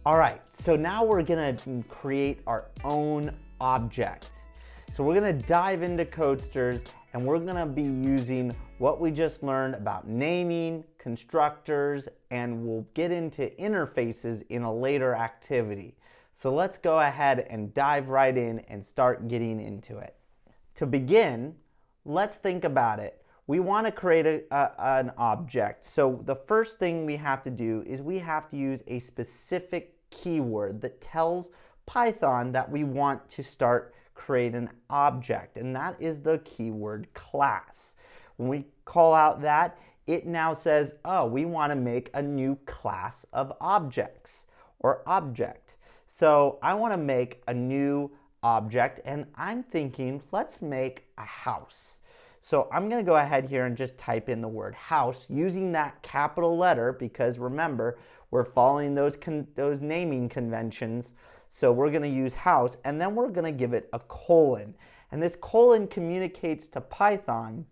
All right, so now we're gonna create our own object. So we're gonna dive into Codesters and we're gonna be using what we just learned about naming, constructors, and we'll get into interfaces in a later activity. So let's go ahead and dive right in and start getting into it. To begin, let's think about it. We want to create an object. So the first thing we have to do is we have to use a specific keyword that tells Python that we want to start create an object, and that is the keyword class. When we call out that, it now says, oh, we want to make a new class of objects or object. So I want to make a new object, and I'm thinking, let's make a house. So I'm going to go ahead here and just type in the word house using that capital letter, because remember, we're following those naming conventions. So we're going to use house, and then we're going to give it a colon. And this colon communicates to Python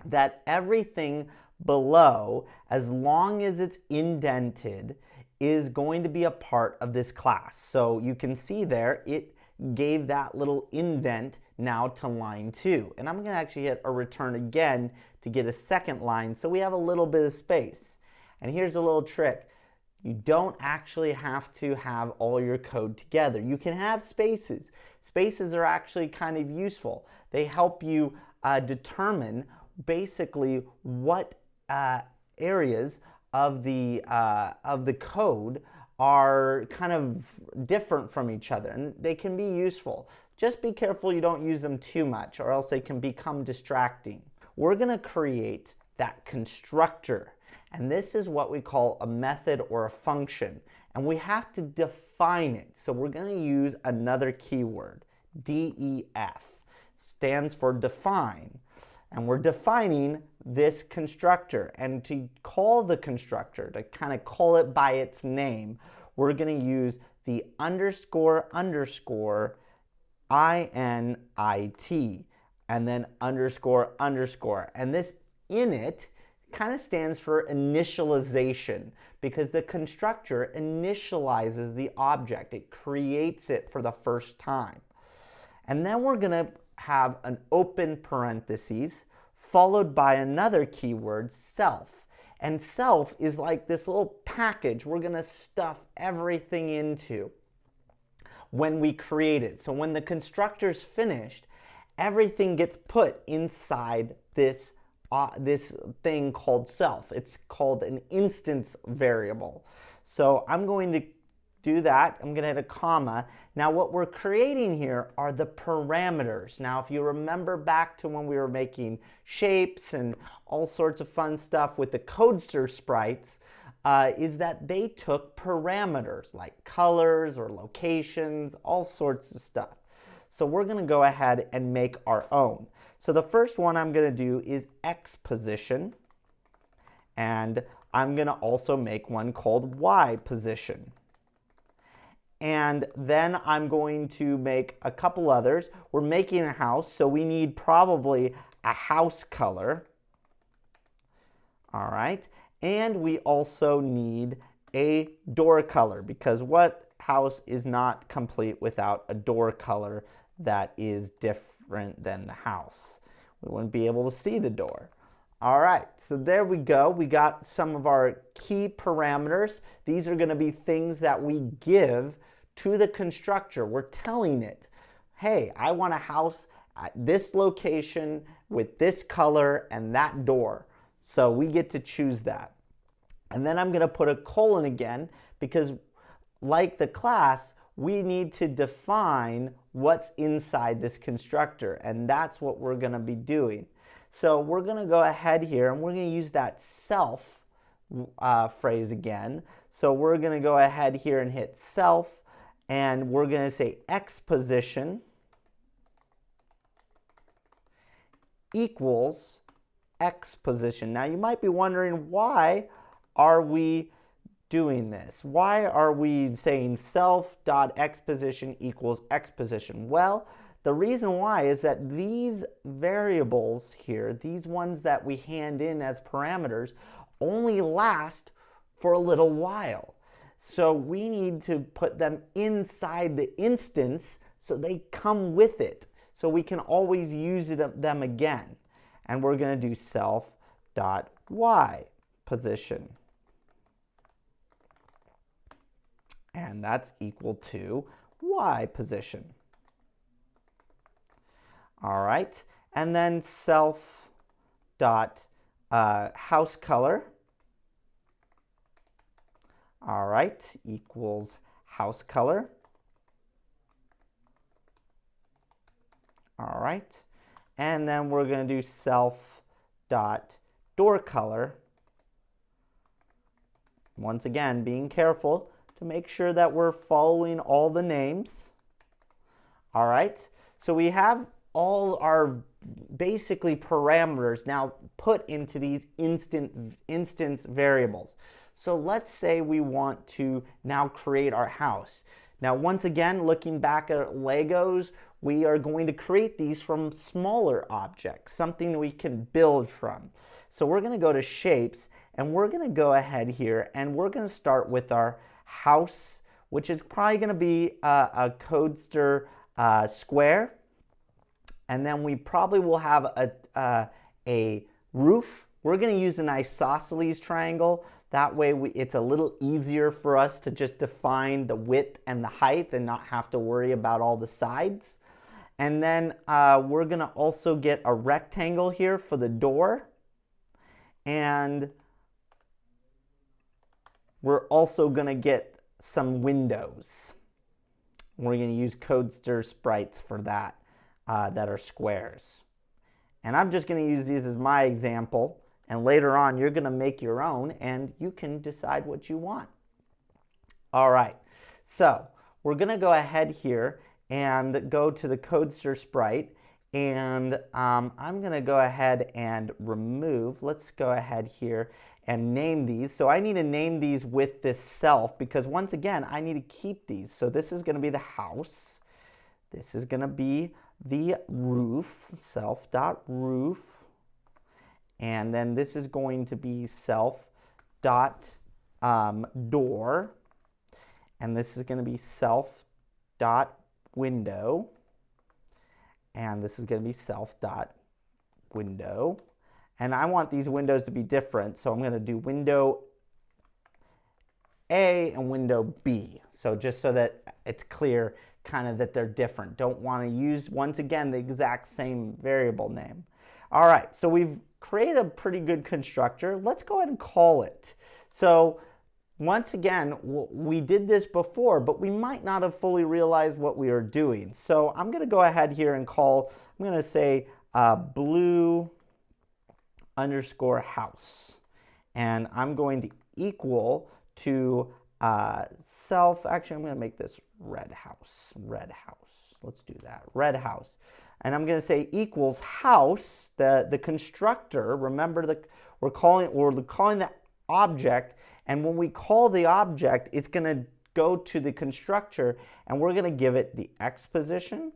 that everything below, as long as it's indented, is going to be a part of this class. So you can see there, it gave that little indent now to line 2. And I'm going to actually hit a return again to get a second line, so we have a little bit of space. And here's a little trick. You don't actually have to have all your code together. You can have spaces. Spaces are actually kind of useful. They help you determine basically what areas of the code are kind of different from each other, and they can be useful. Just be careful you don't use them too much, or else they can become distracting. We're going to create that constructor, and this is what we call a method or a function, and we have to define it. So we're going to use another keyword, DEF, stands for define, and we're defining this constructor. And to call the constructor, to kind of call it by its name, we're going to use the underscore underscore init and then underscore underscore. And this init kind of stands for initialization, because the constructor initializes the object. It creates it for the first time. And then we're going to have an open parentheses followed by another keyword, self. And self is like this little package we're going to stuff everything into when we create it. So when the constructor's finished, everything gets put inside this thing called self. It's called an instance variable. So I'm going to do that. I'm going to hit a comma. Now what we're creating here are the parameters. Now if you remember back to when we were making shapes and all sorts of fun stuff with the Codester sprites, is that they took parameters like colors or locations, all sorts of stuff. So we're going to go ahead and make our own. So the first one I'm going to do is X position, and I'm going to also make one called Y position. And then I'm going to make a couple others. We're making a house, so we need probably a house color. All right. And we also need a door color, because what house is not complete without a door color that is different than the house? We wouldn't be able to see the door. All right, so there we go. We got some of our key parameters. These are going to be things that we give to the constructor. We're telling it, hey, I want a house at this location with this color and that door. So we get to choose that. And then I'm going to put a colon again, because like the class, we need to define what's inside this constructor, and that's what we're going to be doing. So we're going to go ahead here and we're going to use that self phrase again. So we're going to go ahead here and hit self, and we're going to say X position equals X position. Now you might be wondering, why are we doing this? Why are we saying self.xPosition equals X position? Well, the reason why is that these variables here, these ones that we hand in as parameters, only last for a little while. So we need to put them inside the instance so they come with it. So we can always use them again. And we're going to do self.y position. And that's equal to y position. All right. And then self.house color. All right, equals house color. All right, and then we're going to do self.door color. Once again, being careful to make sure that we're following all the names. All right, so we have all our basically parameters now put into these instance variables. So let's say we want to now create our house. Now, once again, looking back at Legos, we are going to create these from smaller objects, something we can build from. So we're going to go to shapes, and we're going to go ahead here, and we're going to start with our house, which is probably going to be a Codester square. And then we probably will have a roof. We're going to use an isosceles triangle. That way it's a little easier for us to just define the width and the height and not have to worry about all the sides. And then we're going to also get a rectangle here for the door. And we're also going to get some windows. We're going to use Codester sprites for that, that are squares. And I'm just going to use these as my example. And later on, you're going to make your own, and you can decide what you want. All right, so we're going to go ahead here and go to the Codester sprite. And I'm going to go ahead and remove. Let's go ahead here and name these. So I need to name these with this self, because once again, I need to keep these. So this is going to be the house. This is going to be the roof, self.roof. And then this is going to be self.door. And this is going to be self.window. And this is going to be self.window. And I want these windows to be different, so I'm going to do window A and window B. So just so that it's clear kind of that they're different. Don't want to use, once again, the exact same variable name. All right, so we've created a pretty good constructor. Let's go ahead and call it. So once again, we did this before, but we might not have fully realized what we were doing. So I'm going to go ahead here and call, I'm going to say blue underscore house. And I'm going to equal to self, actually I'm going to make this red house. Let's do that, red house. And I'm going to say equals house, the constructor. Remember, we're calling the object, and when we call the object, it's going to go to the constructor, and we're going to give it the X position.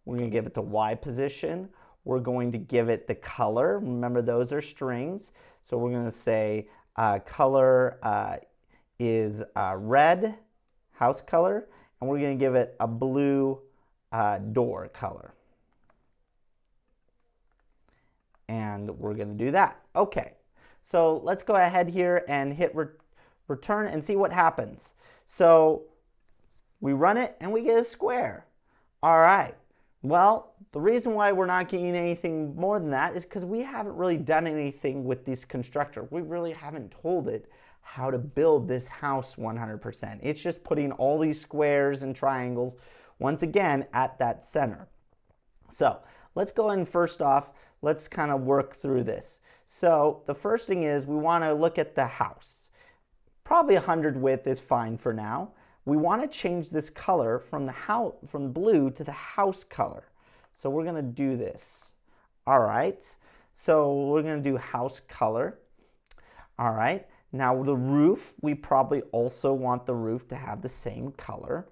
We're going to give it the Y position. We're going to give it the color. Remember, those are strings. So we're going to say color is red, house color, and we're going to give it a blue door color. And we're going to do that. Okay, so let's go ahead here and hit return and see what happens. So we run it and we get a square. All right, well, the reason why we're not getting anything more than that is because we haven't really done anything with this constructor. We really haven't told it how to build this house 100%. It's just putting all these squares and triangles, once again, at that center. So let's go in first off, let's kind of work through this. So the first thing is we want to look at the house. Probably 100 width is fine for now. We want to change this color from blue to the house color. So we're going to do this. All right. So we're going to do house color. All right. Now the roof, we probably also want the roof to have the same color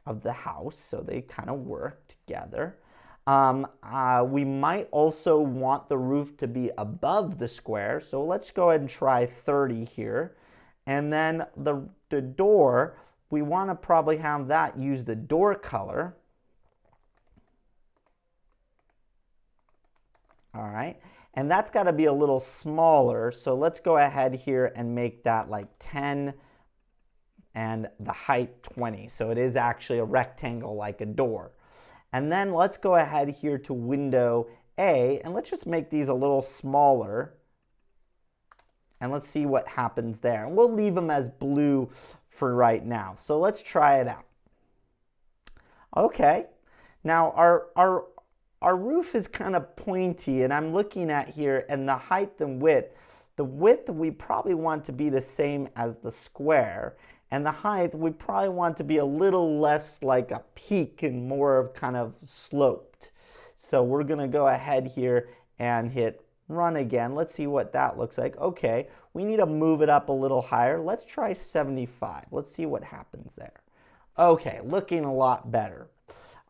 of the house, so they kind of work together. We might also want the roof to be above the square, so let's go ahead and try 30 here. And then the the door, we want to probably have that use the door color. All right, and that's got to be a little smaller, so let's go ahead here and make that like 10 and the height 20. So it is actually a rectangle like a door. And then let's go ahead here to window A, and let's just make these a little smaller. And let's see what happens there. And we'll leave them as blue for right now. So let's try it out. Okay, now our roof is kind of pointy, and I'm looking at here, and the height and width. The width we probably want to be the same as the square, and the height we probably want to be a little less like a peak and more of kind of sloped. So we're going to go ahead here and hit run again. Let's see what that looks like. Okay, we need to move it up a little higher. Let's try 75. Let's see what happens there. Okay, looking a lot better.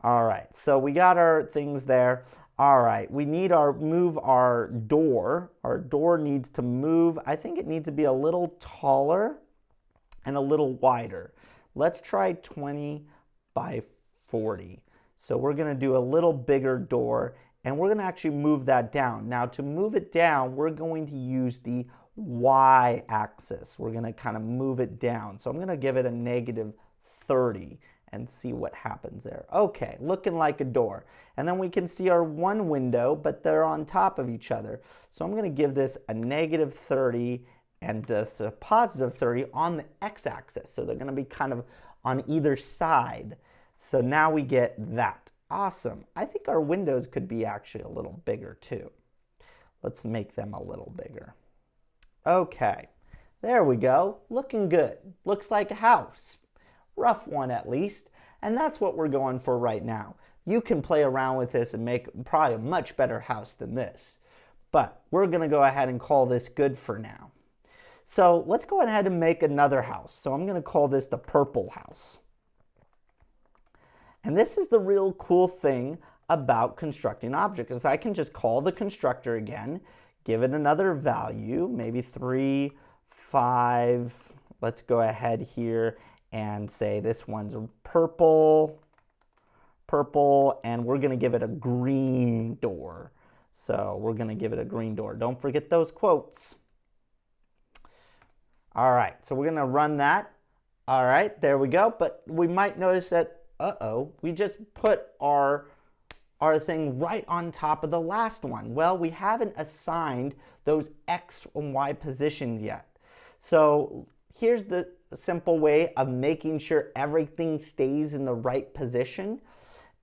All right, so we got our things there. All right, we need move our door. Our door needs to move. I think it needs to be a little taller and a little wider. Let's try 20 by 40. So we're going to do a little bigger door, and we're going to actually move that down. Now to move it down, we're going to use the y-axis. We're going to kind of move it down. So I'm going to give it a -30 and see what happens there. Okay, looking like a door. And then we can see our one window, but they're on top of each other. So I'm going to give this a -30 and a +30 on the x-axis. So they're going to be kind of on either side. So now we get that. Awesome. I think our windows could be actually a little bigger too. Let's make them a little bigger. Okay, there we go. Looking good. Looks like a house. Rough one at least. And that's what we're going for right now. You can play around with this and make probably a much better house than this. But we're going to go ahead and call this good for now. So let's go ahead and make another house. So I'm going to call this the purple house. And this is the real cool thing about constructing objects, is I can just call the constructor again, give it another value, maybe 3, 5. Let's go ahead here and say this one's purple, and we're going to give it a green door. So we're going to give it a green door. Don't forget those quotes. All right, so we're going to run that. All right, there we go. But we might notice that we just put our thing right on top of the last one. Well, we haven't assigned those X and Y positions yet. So here's the simple way of making sure everything stays in the right position.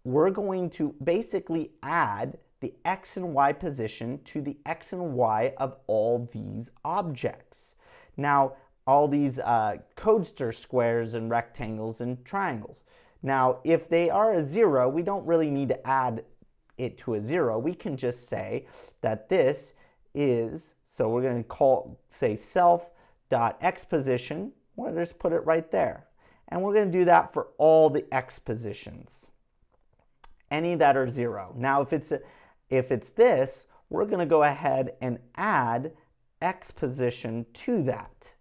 We're going to basically add the X and Y position to the X and Y of all these objects. Now, all these Constructor squares and rectangles and triangles. Now, if they are a 0, we don't really need to add it to a 0. We can just say that this is, so we're going to say self.x position. We'll just put it right there. And we're going to do that for all the x positions, any that are 0. Now, if it's this, we're going to go ahead and add x position to that.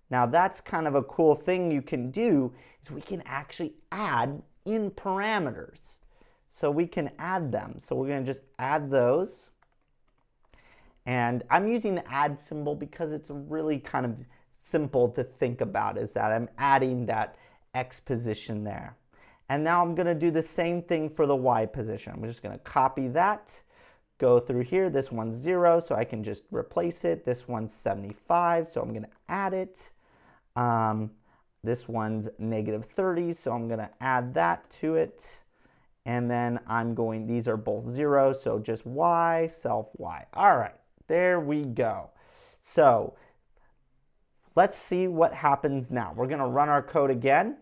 Now that's kind of a cool thing you can do, is we can actually add in parameters. So we can add them. So we're going to just add those. And I'm using the add symbol because it's really kind of simple to think about, is that I'm adding that x position there. And now I'm going to do the same thing for the y position. I'm just going to copy that, go through here. This one's 0, so I can just replace it. This one's 75, so I'm going to add it. This one's -30, so I'm going to add that to it. And then these are both 0, so just y, self y. All right, there we go. So let's see what happens now. We're going to run our code again.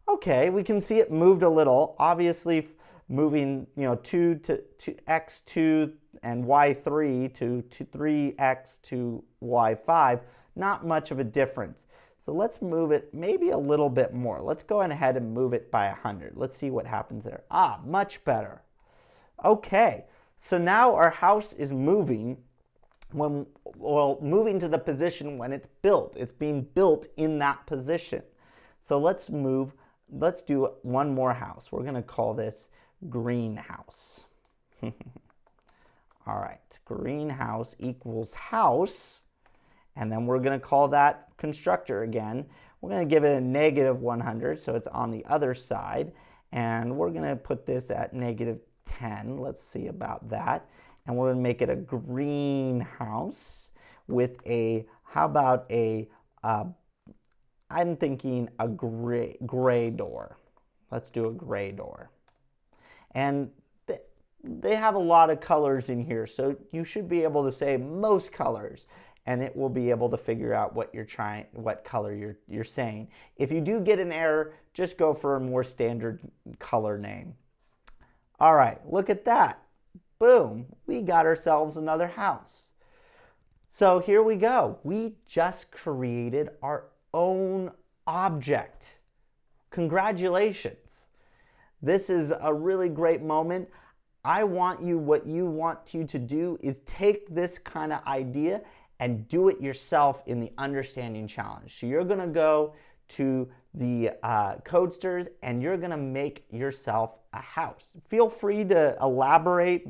Okay, we can see it moved a little. Obviously, moving 2 to x2 and y3 to 3x to y5, not much of a difference. So let's move it maybe a little bit more. Let's go ahead and move it by 100. Let's see what happens there. Much better. Okay, so now our house is moving moving to the position when it's built. It's being built in that position. So let's do one more house. We're gonna call this greenhouse. All right, greenhouse equals house, and then we're gonna call that constructor again. We're gonna give it a -100, so it's on the other side, and we're gonna put this at -10. Let's see about that. And we're gonna make it a greenhouse with a, how about a, I'm thinking a gray door. Let's do a gray door. And they have a lot of colors in here, so you should be able to say most colors, and it will be able to figure out what color you're saying. If you do get an error, just go for a more standard color name. All right, look at that. Boom, we got ourselves another house. So here we go. We just created our own object. Congratulations. This is a really great moment. What you want you to do is take this kind of idea and do it yourself in the understanding challenge. So you're gonna go to the Codesters and you're gonna make yourself a house. Feel free to elaborate,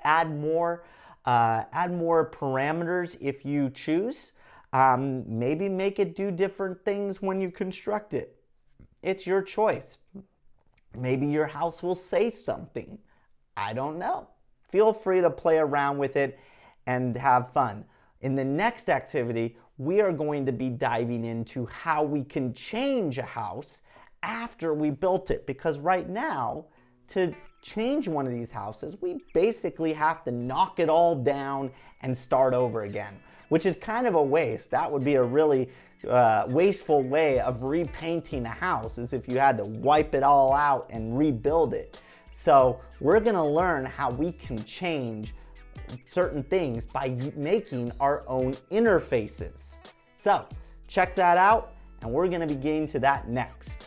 add more parameters if you choose. Maybe make it do different things when you construct it. It's your choice. Maybe your house will say something. I don't know. Feel free to play around with it and have fun. In the next activity, we are going to be diving into how we can change a house after we built it. Because right now, to change one of these houses, we basically have to knock it all down and start over again, which is kind of a waste. That would be a really wasteful way of repainting a house, is if you had to wipe it all out and rebuild it. So we're gonna learn how we can change certain things by making our own interfaces. So check that out, and we're gonna be getting to that next.